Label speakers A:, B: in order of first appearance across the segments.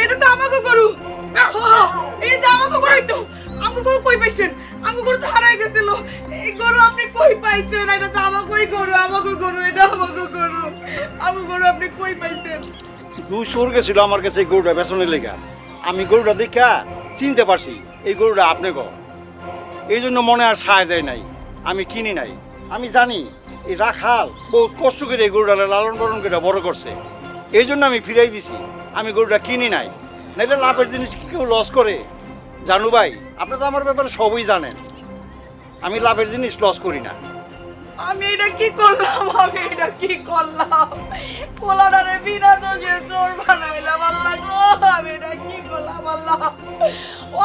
A: এটা তো আমাকে গরু। এই যে আমাকে গরুই তো। আমাকে গরু কই পাইছেন? আমাকে গরু তো হারাই গেছিল। এই গরু আপনি কই পাইছেন? এটা তো আমাকেই গরু, আমাকে গরু, এটা আমাকে গরু। আমাকে গরু আপনি কই পাইছেন?
B: 200 গেছিল আমার কাছে এই গরুটা বেচনের লেগা। আমি গরুটা দেখা চিনতে পারছি এই গরুটা আপনি গো। এই জন্য মনে আর সায় দেয় নাই, আমি কিনি নাই। আমি জানি এই রাখাল বহুত কষ্ট করে এই গরুটা লালন পালন করে বড় করছে, এই জন্য আমি ফিরাই দিছি। আমি গরুটা কিনি নাই, নাইলে লাভের জিনিস কি কেউ লস করে? জানু ভাই, আপনি তো আমার ব্যাপারে সবই জানেন, আমি লাভের জিনিস লস করি না।
A: আমি এটা কি করলাম? আমি এটা কি করলাম? পোলাডারে বিনা দোষে চোর বানাইলাম। আল্লাহ গো, আমি এটা কি করলাম? আল্লাহ,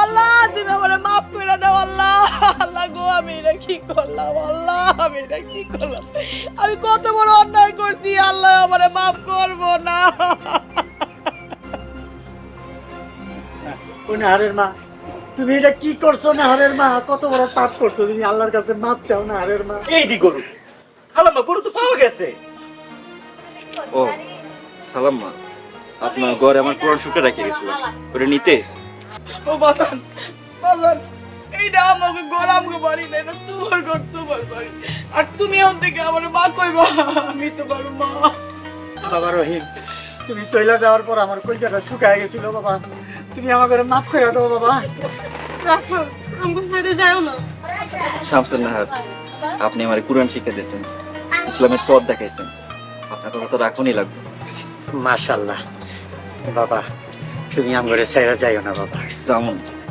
A: আল্লাহ তুমি আমারে মাফ করে দাও। আল্লাহ, আল্লাহ গো, আমি এটা কি করলাম? আল্লাহ, আমি এটা কি করলাম? আমি কত বড় অন্যায় করছি। আল্লাহ আমারে মাফ করবো না।
C: ও নাহারের মা, তুমি এটা কি করছো? নাহারের মা, কত বড় পাপ করছো তুমি, আল্লাহর কাছে মাপ চাও নাহারের মা।
D: এই দি গরু খালাম্মা, গরু তো পাওয়া গেছে।
E: ও খালাম্মা, আপনার ঘরে আমার কোরআন শুটে রেখে গেছিলাম, ওটা নিতে এসেছি।
A: ও বাজান, বাজান, এইটা আমাকে ঘর, আমাকে বাড়ি না, এটা তোমার ঘর, তোমার বাড়ি। আর তুমি এখন থেকে আমার মা কইবা, আমি তোমার মা।
C: বাবা রহিম, তুমি চইলা যাওয়ার পর আমার কলকাতা শুকায় গেছিল বাবা, তুমি আমার ঘরে মাফ করে দাও বাবা।
A: রাখো, আমাকে ছেড়ে যাও না।
E: শামসুন নাহার, আপনি আমার কোরআন শিক্ষা দিয়েছেন, ইসলামের পথ দেখাইছেন, আপনার কথা তো রাখুনই লাগবে।
C: মাশাআল্লাহ বাবা, তুমি আমার ঘরে ছেড়ে যাইও না বাবা।
E: তেমন